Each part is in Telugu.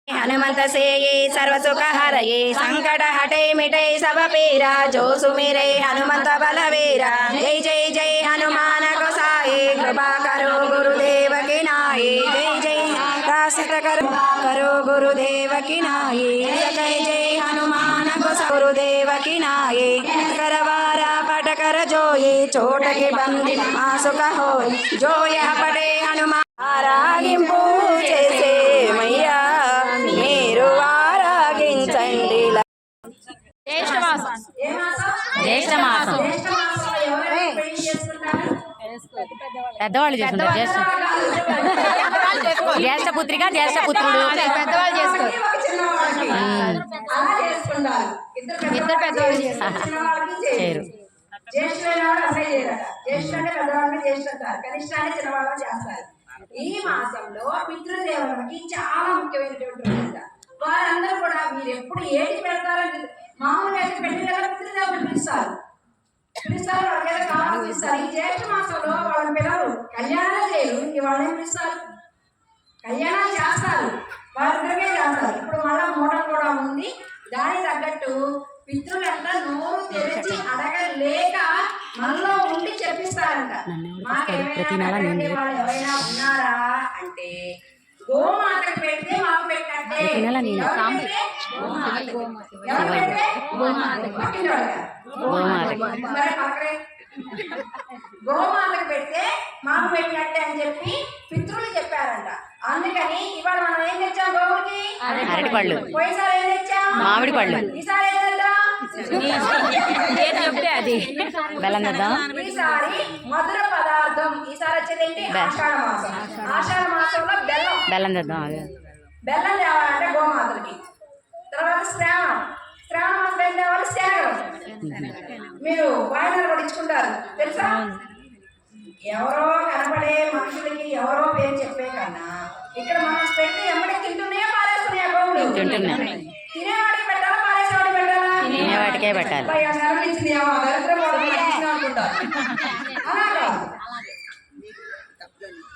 हनुमंत से ये सर्व सुख हरये संकट हटे मिटे सब पीरा जो सुमिरे हनुमंत बलवीरा जय जय जय हनुमान गोसाई कृपा करो गुरुदेव की नाई जय जय रासित करो गुरुदेव की नाई जय जय हनुमान गोसाई गुरुदेव की नाई करवारा पट कर जो ये चोट के बंदी आंसू का हो जो यह पटे हनुमान आरागिंपु చేసే మయ్యా మీరు ఆరాగించండి. పెద్దవాళ్ళు చేసుకుంటారు. జ్యేష్ఠ పుత్రిక జ్యేష్ఠ పుత్రుడు పెద్దవాళ్ళు చేసుకోరు. ఇద్దరు పెద్దవాళ్ళు చేయరు. జ్యేష్ఠులైన వాళ్ళు అసలు చేయరట. జ్యేష్ఠులు అంటే పెద్దవాళ్ళని జ్యేష్ఠులు, కనిష్టాన్ని చిన్నవాళ్ళని చేస్తారు. ఈ మాసంలో పితృదేవులకి చాలా ముఖ్యమైనటువంటి రోజు. వారందరూ కూడా మీరు ఎప్పుడు ఏది పెడతారని మామూలుగా అయితే పెట్టి కదా పితృదేవులు పిలుస్తారు. వాళ్ళకి ఏదో కావాలి పిలుస్తారు. ఈ జ్యేష్ఠ మాసంలో వాళ్ళ పిల్లలు కళ్యాణాలు చేయరు. ఇంక వాళ్ళని పిలుస్తారు, కళ్యాణాలు చేస్తారు, వాళ్ళిద్దరికే చేస్తారు. ఇప్పుడు మళ్ళా మూడం కూడా ఉంది. దానికి తగ్గట్టు పితృలంతా నోరు తెరిచి అడగలేక మనలో ఉండి చెప్పిస్తారంట. వాళ్ళు ఎవరైనా ఉన్నారా అంటే గోమాతకు పెడితే మాకు పెట్టినట్టే. గోమాతకు పెడితే మాకు పెట్టినట్టే అని చెప్పి పితృలు చెప్పారంట. అందుకని ఇవాళ మనం ఏం తెచ్చాం గోవుకి? అరటిపళ్ళు. పోయినసారి ఏం తెచ్చాం? మామిడి పళ్ళు. ఈసారి ఏం తెద్దాం? అది బెల్లం తెద్దాం. ఈసారి మధుర పదార్థం. ఈసారి వచ్చేది ఏంటి? ఆషాఢ మాసం. ఆషాఢ మాసంలో బెల్లం తెద్దాం. బెల్లం తేవాలంటే గోమాతలకి. తర్వాత శ్రావణ మాసం ఏం తేవాలి? శేఖరం. మీరు వాయినాలు పట్టించుకుంటారు తెలుసా? ఎవరో కనపడే మనుషులకి ఎవరో పేరు చెప్పే కన్నా ఇక్కడ మనం పెడితే ఎమ్మడే తింటున్నాయా పారేస్తున్నాయా గోవులు? తినేవాడికి పెట్టాలా పారేసేవాడికి పెట్టాలా? తినేవాడికే పెట్టాలి.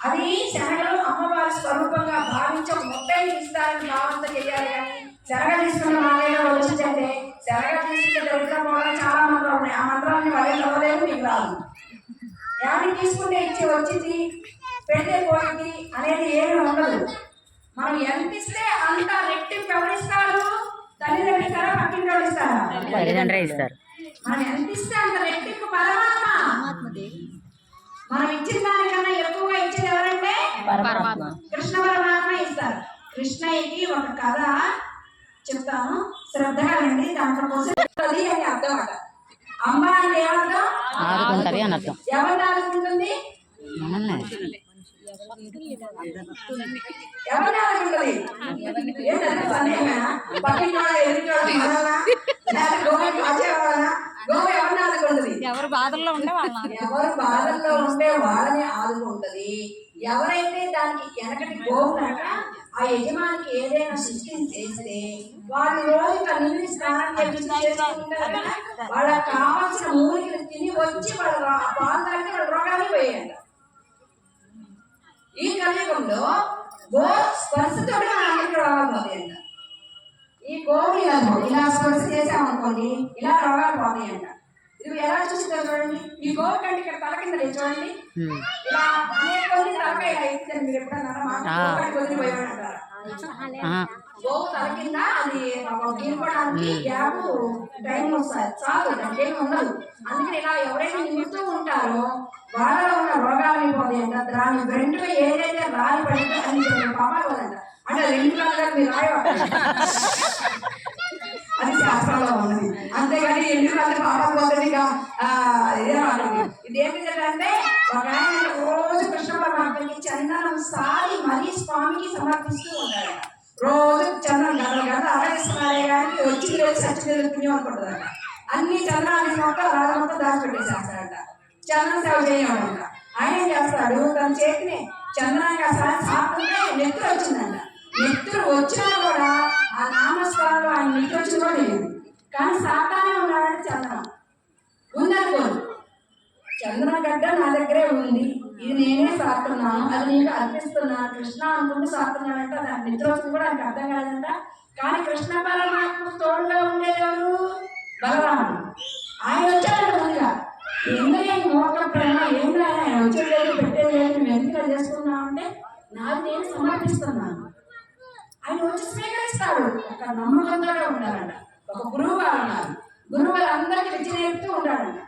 అది శనగలు అమ్మవారి స్వరూపంగా భావించి ఒక ముట్టై ఇస్తారని భావంతో చేయాలి. కానీ శనగ తీసుకున్న మామయ్య వచ్చిందంటే శనగ తీసుకుంటే దరిద్రం పోవడం చాలా మంత్రాలు ఉన్నాయి. ఆ మంత్రాలని వాళ్ళే చదవలేదు, మీకు రాదు. ఎవరిని తీసుకుంటే ఇచ్చి వచ్చింది పెడితే పోయింది అనేది ఏమీ ఉండదు. మనం ఎంత ఇస్తే అంత రెట్టింపు ఎవరిస్తారు? తల్లిదండ్రులు ఇస్తారా, పక్కింటి వాళ్ళు ఇస్తారా? తల్లిదండ్రులే ఇస్తారు. మనం ఎంత ఇస్తే అంత రెట్టింపు పరమాత్మ. మనం ఇచ్చిన దానికన్నా ఎక్కువగా ఇచ్చేది ఎవరంటే కృష్ణ పరమాత్మ ఇస్తారు. కృష్ణయ్యకి ఒక కథ చెప్తాను, శ్రద్ధగా రండి. దాంట్లో కోసం అని అర్థం అట. అమ్మ అంటే ఏమర్థం? ఆదుకుంటది అని అర్థం. ఎవరిని ఆదుకుంటుంది? ఎవరిని ఆదుకుంటుంది? ఎవరు బాధల్లో ఉండే వాళ్ళని ఆదుకుంటది. ఎవరైతే దానికి వెనకటి గోవునక ఆ యజమానికి ఏదైనా సృష్టిని చేస్తే వాళ్ళు రోజు నీళ్ళు స్నానం చేసుకుంటారు కదా, వాళ్ళకి కావాల్సిన మూలికలు తిని వచ్చి వాళ్ళ పాలు తాగితే వాళ్ళ రోగాలు పోయాయంట. ఈ కలియుగంలో గో స్పర్శతో అందరికీ రోగాలు పోతాయంట. ఈ గోవు ఇలా స్పర్శ చేసామనుకోండి ఇలా రోగాలు పోతాయంట. ఇది ఎలా చూస్తారు చూడండి. ఈ గోవు కంటే ఇక్కడ తల కింద లేదు చూడండి. ఇలా అనేక మంది తలకాయ ఇచ్చారు. మీరు ఎప్పుడన్నా వదిలిపోయామంటారా? గోవు తల కింద అది గీరుకోవడానికి గ్యాప్ టైం వస్తుంది, చాలు, దానికి ఏమి ఉండదు. అందుకని ఇలా ఎవరైనా నిండుతూ ఉంటారో వాళ్ళలో ఉన్న రోగాలు పోతాయంట. దాని వెంటనే ఏదైతే రాలి పడితే అని పాపాలు పోదంట. అంటే 2 గంటలకు మీరు రాయవాలి, అది శాస్త్రంలో ఉన్నది. అంతేగాని 2 గంటలకు పాపాలు పోతుంది. ఇదేంటంటే ఒక ఆయన రోజు కృష్ణ పరమాత్మకి చందనం సారి మరీ స్వామికి సమర్పిస్తూ ఉంటాడు. రోజు చందనం గంట ఆరాధిస్తున్నారే కానీ వచ్చి సత్యం పుణ్యం అనుకుంటుందంట. అన్ని చందనాన్ని మొత్తం రాజు మొత్తం దాచిపెట్టేసేస్తాడంట. చందన సేవ చేయమంట. ఆయన ఏం చేస్తాడు? తన చేతిని చందనానికి సాకుంటే నెత్తురు వచ్చిందంట. నెత్తురు వచ్చినా కూడా ఆ నామస్వరంలో ఆయన నెత్తురు వచ్చిన కూడా లేదు. కానీ సాతానే ఉన్నాడంటే చందనం ఉందనుకోండి. చందన గడ్డ నా దగ్గరే ఉంది ఇది నేనే సాగుతున్నాను, అది నీకు అర్పిస్తున్నాను కృష్ణ అనుకుంటూ సాగుతున్నాడంట. దాని నిద్రోస్తుంది కూడా ఆయనకు అర్థం కాలేదంట. కానీ కృష్ణ పరమాత్మ తోడుగా ఉండేవారు బలరాముడు. ఆయన వచ్చాడు ముందుగా, ఏంటయ్యా ఈ మోక ప్రేమ, ఏంటో ఆయన వచ్చేది పెట్టేది లేదు, నువ్వు ఎందుకు చేసుకున్నావు అంటే నాది నేను సమర్పిస్తున్నాను. ఆయన వచ్చి స్వీకరిస్తాడు. ఒక నమ్మకంతోనే ఉండాలంట. ఒక గురువు గారు ఉన్నారు, గురువు గారు అందరికీ విద్య నేర్పుతూ ఉంటాడంట.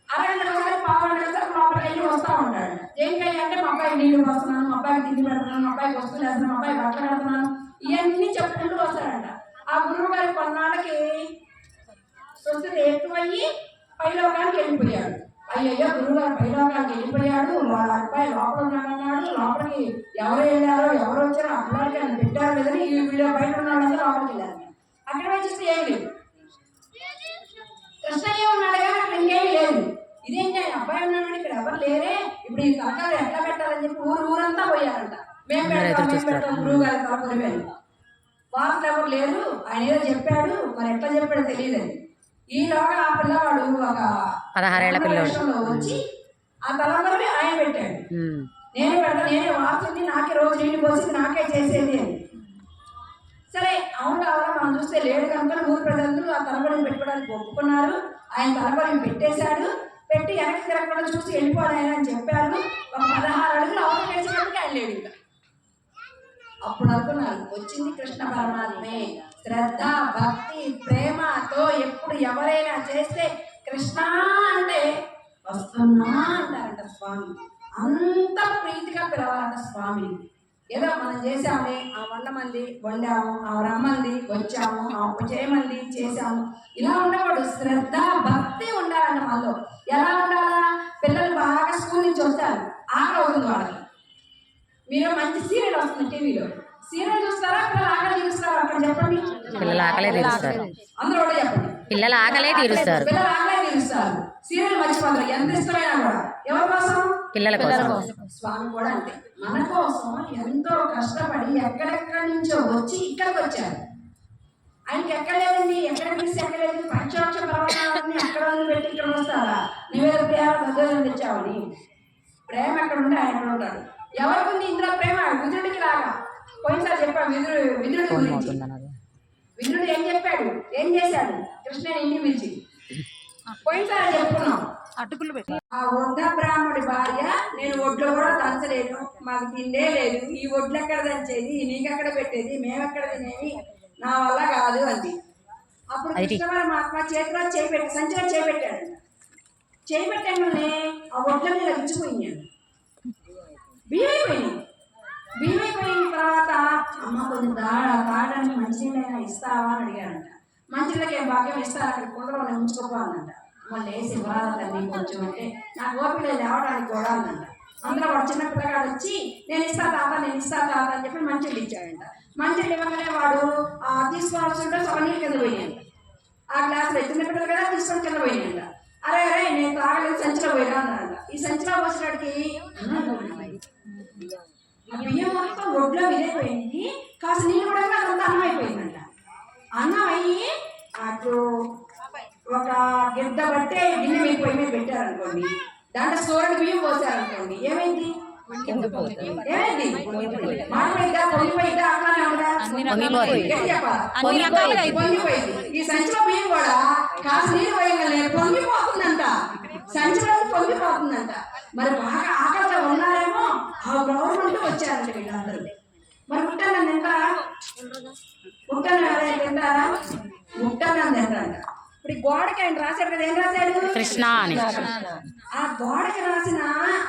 అరగంట ఒకసారి పావుగంట ఒకసారి లోపలికి వెళ్ళి వస్తూ ఉంటాడు. ఏంటయ్యా అంటే మా అబ్బాయి నీళ్లు వస్తున్నాను, మా అబ్బాయికి తిండి పెడుతున్నాను, మా అబ్బాయికి వస్తువులు వేస్తున్నాను, మా అబ్బాయి బట్టలు పెడుతున్నాను, ఇవన్నీ చెప్పుకుంటూ వస్తాడంట. ఆ గురువు గారు కొన్నాళ్ళకి స్వస్థత ఎక్కువయ్యి పైలోకానికి వెళ్ళిపోయాడు. అయ్యయ్యో గురువు గారు పైలోకానికి వెళ్ళిపోయాడు, వాళ్ళ అబ్బాయి లోపల ఉన్నాడన్నాడు. లోపలికి ఎవరు వెళ్ళారో ఎవరు వచ్చారో అబ్బాయికి ఆయన పెట్టారు లేదని ఈ వీడియో బయట ఉన్నాడంటే లోపలికి వెళ్ళారు. అక్కడ వచ్చేసి ఏం లేదు, కృష్ణయ్య ఉన్నాడు కానీ అక్కడ ఇంకేమీ లేదు. ఇదేంటి ఆయన అబ్బాయి ఉన్నాడు ఇక్కడ ఎవరు లేరే, ఇప్పుడు ఈ తలకాలు ఎట్లా పెట్టాలని చెప్పి ఊరంతా పోయారంట. మేము పెడతాం గురువు గారి తల కొరిపోయారు. వార్తలు ఎవరు లేరు, ఆయన ఏదో చెప్పాడు, మరి ఎట్లా చెప్పాడో తెలియలేదు. ఈలోగా ఆ పిల్లవాడు ఒక 16 ఏళ్ల పిల్లవాడు వచ్చి ఆ తలంబరని ఆయన పెట్టాడు. నేనే పెడతా, నేనే వార్తుంది, నాకే రోజు నీళ్ళు పోసి నాకే చేసేది అని. సరే అవును కావాలా మనం చూస్తే లేడు కనుక ఊరు ప్రజలు ఆ తలంబరిని పెట్టుకోవడానికి ఒప్పుకున్నారు. ఆయన తలంబరిని పెట్టేశాడు. పెట్టి వెనక్కి తిరగకుండా చూసి వెళ్ళిపోవాలి ఆయన అని చెప్పారు. ఒక 16 అడుగులు అవతల వేసినప్పటికీ ఆయన లేడు. ఇంకా అప్పుడు అనుకున్నారు వచ్చింది కృష్ణ పరమాత్మే. శ్రద్ధ భక్తి ప్రేమతో ఎప్పుడు ఎవరైనా చేస్తే కృష్ణ అంటే వస్తున్నా అంటారంట స్వామి. అంత ప్రీతిగా పిలవాలంట స్వామిని. ఏదో మనం చేసాములే, ఆ 100 మంది వండాము, ఆ రమ్మంది వచ్చాము, ఆ చేయమంది చేసాము, ఇలా ఉండకూడదు. శ్రద్ధ భక్తి ఉండాలంట మనలో. ఎలా ఉండాలా? పిల్లలు బాగా స్కూల్ నుంచి వస్తారు, ఆకలి అవుతుంది వాళ్ళకి. మీరు మంచి సీరియల్ వస్తుంది టీవీలో, సీరియల్ చూస్తారా పిల్లలు ఆకలి తీరుస్తారా? అక్కడ చెప్పండి. పిల్లల ఆకలే తీరుస్తారు. అందరూ కూడా చెప్పండి. పిల్లల ఆకలే తీరుస్తారు. పిల్లలు ఆకలే తీరుస్తారు. సీరియల్ మర్చిపోతారు ఎంత ఇష్టమైనా కూడా. ఎవరి కోసం? పిల్లల కోసం. స్వామి కూడా అంతే, మన కోసం ఎంతో కష్టపడి ఎక్కడెక్కడి నుంచో వచ్చి ఇక్కడికి వచ్చారు. ఆయనకి ఎక్కడ లేదండి, ఎక్కడ పిలిస్తే ఎక్కడ లేదు. పంచాక్ష పర్వతాలని అక్కడ పెట్టి ఇక్కడ వస్తారా? నువ్వేదో ప్రేమ దగ్గర తెచ్చావని. ప్రేమ ఎక్కడ ఉంటే ఆయన ఎక్కడ ఉంటాడు. ఎవరికి ఉంది ఇందులో ప్రేమ? విదురుడికి లాగా. పోయినసారి చెప్పాడు విదురుడి గురించి. విదురుడు ఏం చెప్పాడు, ఏం చేశాడు? కృష్ణుని ఇంటికి పిలిచి పోయినసారి చెప్పుకున్నాం. అటుకులు పెట్టి ఆ వృద్ధ బ్రాహ్మడి భార్య, నేను ఒడ్లు కూడా దంచలేను, మాకు తిండే లేదు, ఈ ఒడ్లు ఎక్కడ దంచేది, నీకెక్కడ పెట్టేది, మేమెక్కడ తినేది, నా వల్ల కాదు అంది. అప్పుడు కృష్ణ పరమాత్మ చేతిలో చేపెట్టి సంచిలో చేపెట్టాడు. చేపెట్టగానే ఆ ఒడ్ల మీద విచ్చిపోయినాడు. బియ్యమైపోయింది. బియ్యమైపోయిన తర్వాత అమ్మ కొంచెం తాగడానికి మంచినీళ్ళైనా ఇస్తావా అని అడిగారంట. మంచినీళ్ళకి ఏం భాగ్యం ఇస్తారు, అక్కడ కుండలో ఉంచుకోవాలంట. మళ్ళీ వేసి ఇవ్వాలని కొంచెం అంటే నాకు ఓపిక లేవడానికి కూడా ఉందంట. అందులో వాడు చిన్న పిల్లగాడు వచ్చి నేను ఇస్తా తాత అని చెప్పి మంచినీళ్ళు ఇచ్చాడంట. మంచినీళ్ళు ఇవ్వగానే వాడు తీసుకోవాల్సి ఉంటే సగం నీళ్ళు కింద పోయినాడు. ఆ గ్లాసులో చిన్న పిల్లలు కదా తీసుకొని కింద పోయినాడు. అరే నేను తాగలేదు, సంచిలో పోయినా అన్నాడంట. ఈ సంచిలో పోసినడికి బియ్యం మొత్తం ఒడ్లో విరిగిపోయింది. కాస్త నీళ్ళు కూడా అదంతా అన్నం అయిపోయిందంట. అన్నం అయ్యి అటు ఒక గిద్ద బట్టే గిన్నె మీద పొయ్యి మీద పెట్టారనుకోండి, దాంట్లో సోరడి బియ్యం పోసారనుకోండి, ఏమైంది? ఏమైంది? మాడిపోయిద్దా, పొంగిపోయిద్దా, అట్లానే ఉండదా? పొంగిపోయింది. ఈ సంచిలో బియ్యం కూడా కాస్త నీళ్ళు పోయగలే పొంగిపోతుందంట. సంచిలో పొంగిపోతుందంట. మరి బాగా ఆకలితో ఉన్నారేమో, ఆ గవర్నమెంట్ వచ్చారంట వీళ్ళందరూ. మరి ముట్టన్నం తింటారా? ముట్టన్నం తింటారా? ముట్టన్నం తింటారంట. ఇప్పుడు గోడకి ఆయన రాశాడు కదా, ఏం రాశాడు? కృష్ణ అని. ఆ గోడకి రాసిన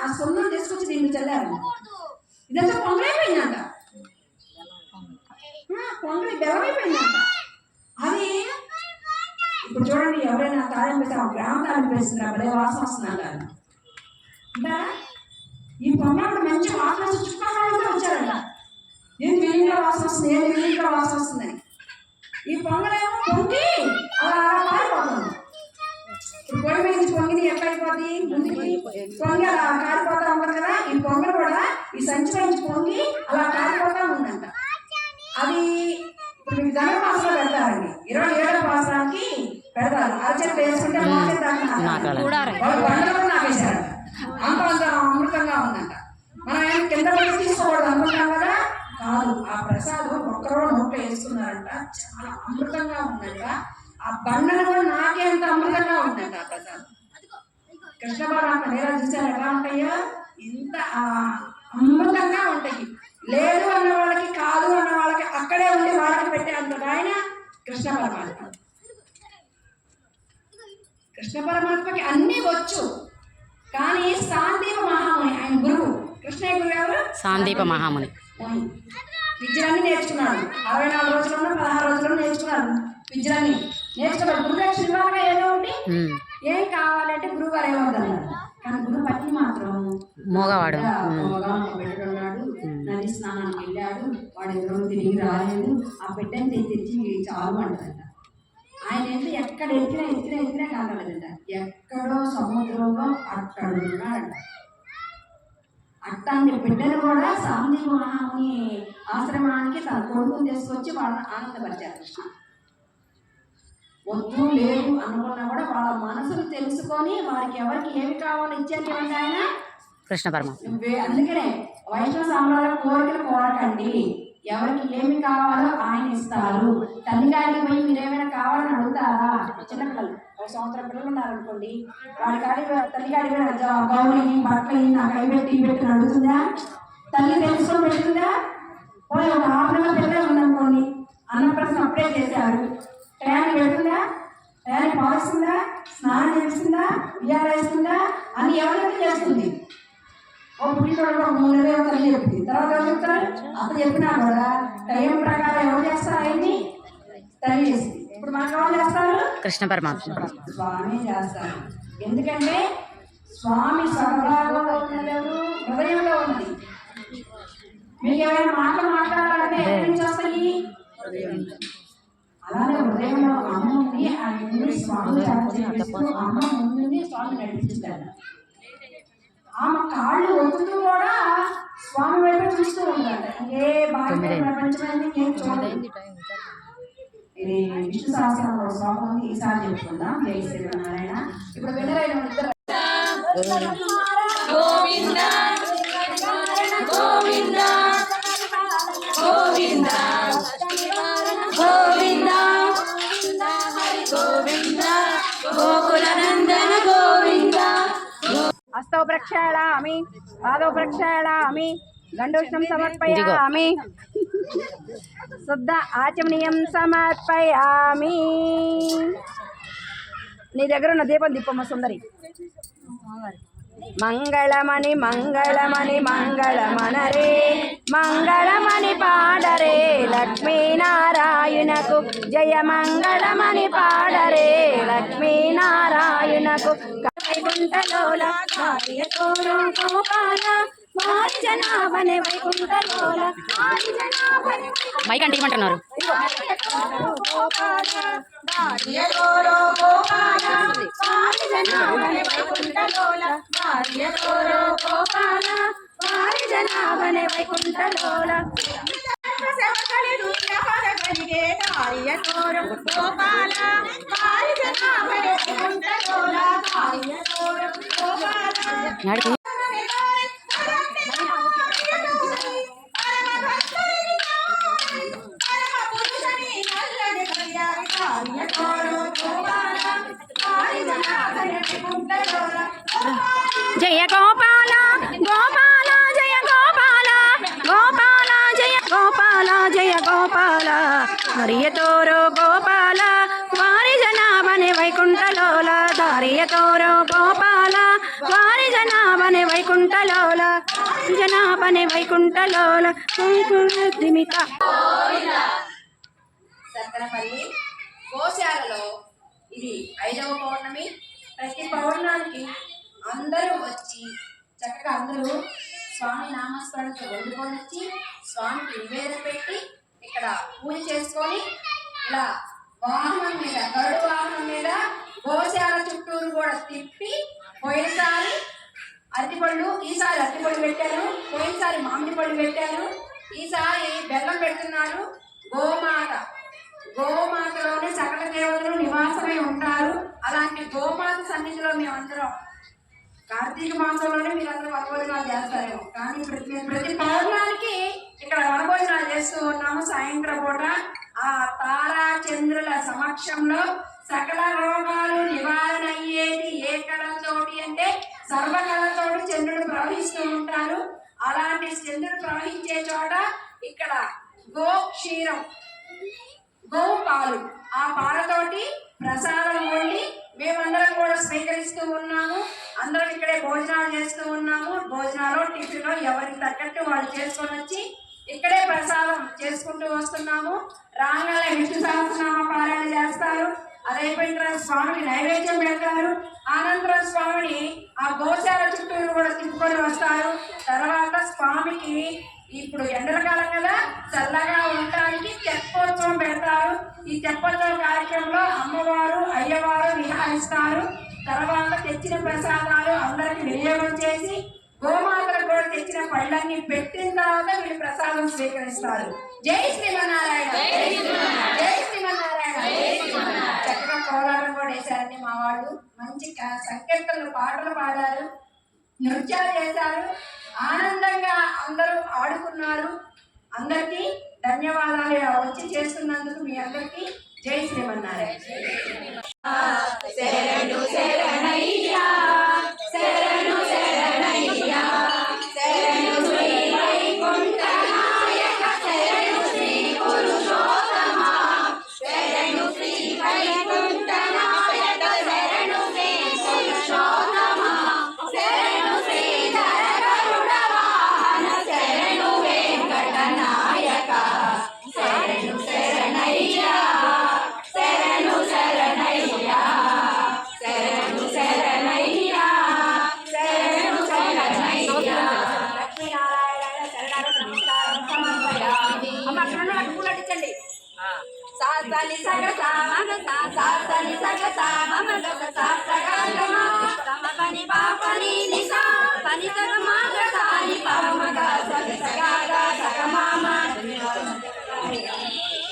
ఆ సొన్నం తీసుకొచ్చి దీన్ని చల్లారు. ఇదంతా పొంగలైపోయిందంట. పొంగలి బెల్లమైపోయిందంట. అది ఇప్పుడు చూడండి, ఎవరైనా తాళింపేస్తే ఆ గ్రామ తాళింపేస్తున్నారు, అప్పుడే వాసన వస్తుందంట. అంటే ఈ పొంగలు మంచి వాసన వస్తుంది. చుట్టుపక్కల వచ్చారంట, ఏంటి వీళ్ళ వాసన వస్తుంది, ఏంటి వీళ్ళ వాసన వస్తుందని. ఈ పొంగలేమో పొంగి అలా కారిపోతుంది. ఇప్పుడు పొయ్యి మీద పొంగిని ఎట్లా అయిపోద్ది, ముందుకి పొంగి అలా కారిపోతా ఉంటుంది కదా. ఈ పొంగలు కూడా ఈ సంచి నుంచి పొంగి అలా కారిపోతా ఉందంట. అది ఇప్పుడు మీకు ధనుర్మాసంలో పెడతారండి, 27వ మాసానికి పెడతారు. అరచేత వేసుకుంటే మోచేత బండలు కూడా నాకేశారు. అంత మనం ఆయన కింద పడి తీసుకోకూడదు అనుకుంటాం కదా, కాదు. ఆ ప్రసాదం ఒక్కరో నోట్లో వేసుకున్నారంట, చాలా అమృతంగా ఉందంట. ఆ బండలు కూడా నాకే అంత అమృతంగా ఉందంట ఆ ప్రసాదం. కృష్ణ పరమాత్మ నేరా చూసారు ఎలా ఉంటాయో, ఇంత అమృతంగా ఉంటాయి. లేదు అన్న వాళ్ళకి, కాదు అన్న వాళ్ళకి అక్కడే ఉండి వాళ్ళకి పెట్టే అంత ఆయన కృష్ణ పరమాత్మ. కృష్ణ పరమాత్మకి అన్నీ వచ్చు, కానీ సాందీప మహాముని ఆయన గురువు. కృష్ణయ్య గురువు ఎవరు? సాందీప మహాముని. విద్యలన్నీ నేర్చుకున్నాడు. 64 రోజుల్లోనూ 16 రోజుల్లో నేర్చుకున్నాడు. విద్యలన్నీ నేర్చుకున్నాడు. గురుదక్షిణ ఇవ్వాలిగా ఏదో ఒకటి. ఏం కావాలంటే గురువు గారు ఏమవుతున్నారు, కానీ గురువు పట్టి మాత్రం మోగవాడు పెట్టుకున్నాడు. నది స్నానానికి వెళ్ళాడు, వాడు ఎవరో తిరిగి రాలేదు. ఆ బిడ్డని తెచ్చి చాలు అంటారంట. ఆయన ఏంటి ఎక్కడ ఎత్తినా కాగలదంట. ఎక్కడో సముద్రంలో అక్కడున్నాడు. అట్లాంటి బిడ్డలు కూడా సాందీప మహాముని ఆశ్రమానికి తన కొడుకుని తీసుకొచ్చి వాళ్ళని ఆనందపరిచారు కృష్ణ. వద్దు లేదు అనుకున్నా కూడా వాళ్ళ మనసును తెలుసుకొని వారికి ఎవరికి ఏమి కావాలో ఇచ్చేది ఆయన కృష్ణ పరమాత్మ. అందుకనే వైష్ణవ సామ్రాజ్య కోరికలు కోరకండి, ఎవరికి ఏమి కావాలో ఆయన ఇస్తారు. తల్లిగారికి పోయి మీరేమైనా కావాలని అడుగుతారా? చిన్నపిల్లలు 1 సంవత్సరం పిల్లలు ఉన్నారనుకోండి, వాడి కాడి తల్లిగాడి గౌరీ బట్టలు నాకు అవి పెట్టి అడుగుతుందా? తల్లి తెలుసుకొని పెడుతుందా? పోయి ఒక ఆపణ పిల్లలు ఉందనుకోండి, అన్నప్రసన్న అప్పుడే చేశారు, టయానికి పెడుతుందా? టయానికి పాలిస్తుందా? స్నానం చేస్తుందా? ఉయ్యాల వేస్తుందా? అని ఎవరైతే చేస్తుంది. ఓ పుట్టినోడు 3 నెలలు తల్లి చెప్పింది, తర్వాత ఎవరు చెప్తారు? అప్పుడు చెప్పినా కూడా టైం ప్రకారం ఎవరు చేస్తారు? ఆయన్ని తల్లి చేస్తుంది. ఇప్పుడు మనకు ఎవరు చేస్తారు? కృష్ణ పరమాత్మ. స్వామి చేస్తారు. ఎందుకంటే స్వామి స్వభావంలో ఉన్నది ఎవరు? హృదయంలో ఉన్నది. మీకు ఏమైనా మాట్లాడాలంటే ఎక్కడి నుంచి వస్తాయి? అలానే హృదయంలో అమ్మ ఉంది. ఆ ముందు స్వామి అమ్మ ముందుండి స్వామి నడిపిస్తారు. ఆమె కాళ్ళు ఒత్తుతూ కూడా స్వామి వైపు చూస్తూ ఉంటారు. ఏ బాహ్య ప్రపంచమైంది ఏం చూడండి. ఇది విష్ణు సహస్రంలో స్వామి ఉంది, ఈసారి చెప్పుకుందాం. జై శ్రీనారాయణ. ఇప్పుడు వినరైన ఇద్దరు గోవింద గోవింద గోవింద గోవింద హరి గోవింద గోకుల నందన గోవింద. హస్తౌ ప్రక్షాళామి, పాదౌ ప్రక్షాళామి, గండోష్ణం సమర్పయామి, శుద్ధ ఆచమనీయం సమర్పయామి. నీ దగ్గర ఉన్న దీపం దిప్పమ్మ సుందరి. మంగళమణి మంగళమణి మంగళమనరే, మంగళమణి పాడరే, లక్ష్మీనారాయణకు జయ మంగళమణి పాడరే, లక్ష్మీనారాయణకు. వైకుంఠలోల కార్యకోరు గోపాల వారి జనాభనే వైకుంఠలోల మైక్ అంటే ఏమంటున్నారు? గోపాల కార్యకోరు గోపాల వారి జనాభనే వైకుంఠలోల, కార్యకోరు గోపాల వారి జనాభనే వైకుంఠలోల. గోపాల వారి జనాభనే వైకుంఠలోల, కార్యకోరు గోపాల. జయ గోపాల గోపాల జయ గోపాల, గోపాల జయ గోపాల, జయ గోపాల హరియతోరో గోపాల వారి జనాభనే వైకుంఠలోల, దారియతోరో గోపాల వారి జనాభనే వైకుంఠలోల, జనాభనే వైకుంఠలోల. దిమిత సత్తెనపల్లి గోశాలలో ఇది 5వ పౌర్ణమి. ప్రతి పౌర్ణానికి అందరూ వచ్చి చక్కగా అందరూ స్వామి నామస్మరణతో వండుకొని వచ్చి స్వామికి నివేదన పెట్టి ఇక్కడ పూజ చేసుకొని ఇలా వాహనం మీద, గరుడు వాహనం మీద గోశాల చుట్టూరు కూడా తిప్పి, పోయినసారి అరటిపళ్ళు, ఈసారి అరటిపళ్ళు పెట్టారు, పోయినసారి మామిడి పళ్ళు పెట్టారు, ఈసారి బెల్లం పెడుతున్నారు. గోమాత, గోమాతలోనే సకల దేవతలు నివాసమై ఉంటారు. అలాంటి గోమాత సన్నిధిలో మేమందరం కార్తీక మాసంలోనే మీరందరూ వనభోజనాలు చేస్తారేమో, కానీ ప్రతి పౌర్ణానికి ఇక్కడ వనభోజనాలు చేస్తూ ఉన్నాము. సాయంత్రం పూట ఆ తారా చంద్రుల సమక్షంలో సకల రోగాలు నివారణ అయ్యేది ఏ కళతోటి అంటే సర్వకళతోటి చంద్రుడు ప్రవహిస్తూ ఉంటారు. అలాంటి చంద్రుడు ప్రవహించే చోట ఇక్కడ గోక్షీరం, గోవు పాలు, ఆ పాలతోటి ప్రసాదం వండి మేమందరం కూడా స్వీకరిస్తూ ఉన్నాము. అందరం ఇక్కడే భోజనాలు చేస్తూ ఉన్నాము. భోజనాలు టిఫిన్లో ఎవరికి తగ్గట్టు వాళ్ళు చేసుకొని వచ్చి ఇక్కడే ప్రసాదం చేసుకుంటూ వస్తున్నాము. రాగానే విష్ణు సహస్రనామ పారాయణ చేస్తారు. అదైపోయిన తర్వాత స్వామికి నైవేద్యం పెడతారు. అనంతరం స్వామిని ఆ గోశాల చుట్టూరు కూడా తిప్పుకొని వస్తారు. తర్వాత స్వామికి ఇప్పుడు ఎండల కాలం కదా, చల్లగా ఉండడానికి తెప్పోత్సవం పెడతారు. ఈ తెప్పోత్సవ కార్యక్రమంలో అమ్మవారు అయ్యవారు విహారిస్తారు. తర్వాత తెచ్చిన ప్రసాదాలు అందరికి వినియోగం చేసి గోమాతలకు కూడా తెచ్చిన పళ్ళన్ని పెట్టిన తర్వాత వీళ్ళు ప్రసాదం స్వీకరిస్తారు. జై శ్రీమన్నారాయణ, జై శ్రీమన్నారాయణ. చక్కగా కోలాటం కూడా వేశారండి మా వాళ్ళు. మంచి సంకీర్తనలు, పాటలు పాడారు, నృత్యాలు చేశారు. ఆనందంగా అందరూ ఆడుకున్నారు. అందరికీ ధన్యవాదాలు వచ్చి చేస్తున్నందుకు. మీ అందరికీ జై శ్రీమన్నారాయణ. శరణు శరణయ్యా, శరణు శరణయ్యా, శరణు శ్రీ వైకుంఠ నాయక, శరణు శ్రీ పురుషోత్తమ, శరణు శ్రీ వైకుంఠ నాయక, శరణు శ్రీ పురుషోత్తమ, శరణు శ్రీ ధర గరుడ వాహన, శరణు వెంకట నాయక, శరణు శరణయ్యా, శరణు శరణయ్యా, శరణు శరణయ్యా, శరణు శరణయ్యా. లక్ష్మీనారాయణ శరణార్థ నమస్కారం సమర్పయామి. అమ్మ అక్కడ పూలు అట్టించండి. సాసని సగస మగస, సాసని సగస మగస, సాసగమ సమపని పాపని నిసా, పని సగ మగస ని పమగ సగస గగ సగమమ.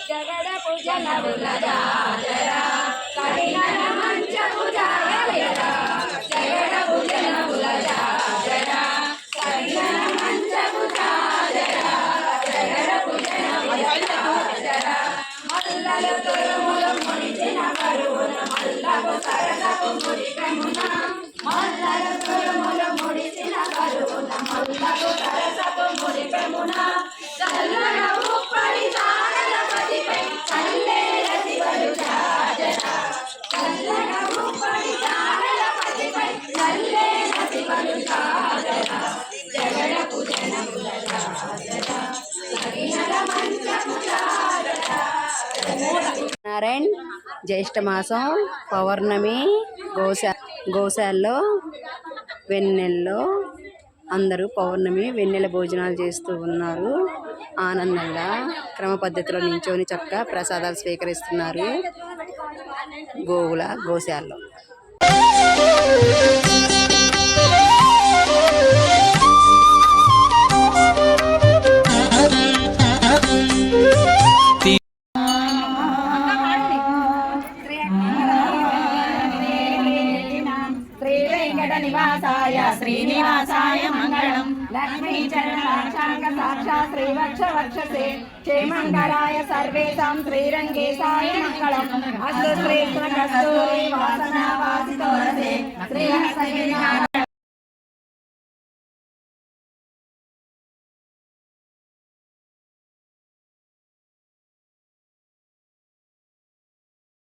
జగడ పూజన బులజాజర, కడినర మంచ పూజాయర, జగడ పూజన బులజాజర, కడినర మంచ పూజాజర, జగడ పూజన బులజాజర. మల్లలు తొరుములు ముడిచిన కరువున, మల్లకు సరసపు ముడిపెమున, మల్లలు తొరుములు ముడిచిన కరువున, మల్లకు సరసపు ముడిపెమున. చల్లగా ఉప్పడి తారల పతిపై చల్లేర శివలు జాజర, చల్లగా ఉప్పడి తారల పతిపై చల్లేర శివలు జాజర, జగడ పూజన బులజాజర, సగినల మంచపు జాజర. నారాయణ జ్యేష్ఠ మాసం పౌర్ణమి గోశాలలో వెన్నెల్లో అందరూ పౌర్ణమి వెన్నెల భోజనాలు చేస్తూ ఉన్నారు. ఆనందంగా క్రమ పద్ధతిలో నించొని చక్కగా ప్రసాదాలు స్వీకరిస్తున్నారు గోశాలలో. నివాసాయ శ్రీనివాసాయ మంగళం, లక్ష్మీ చరణ సాక్షాంగ సాక్షాత్ శ్రీవక్ష వక్షసే, క్షేమంకరాయ సర్వేషాం శ్రీరంగేశాయ మంగళం. అస్తు శ్రీ కస్తూరి వాసనా వాసితోరసే, శ్రీహస్తగిరినాయ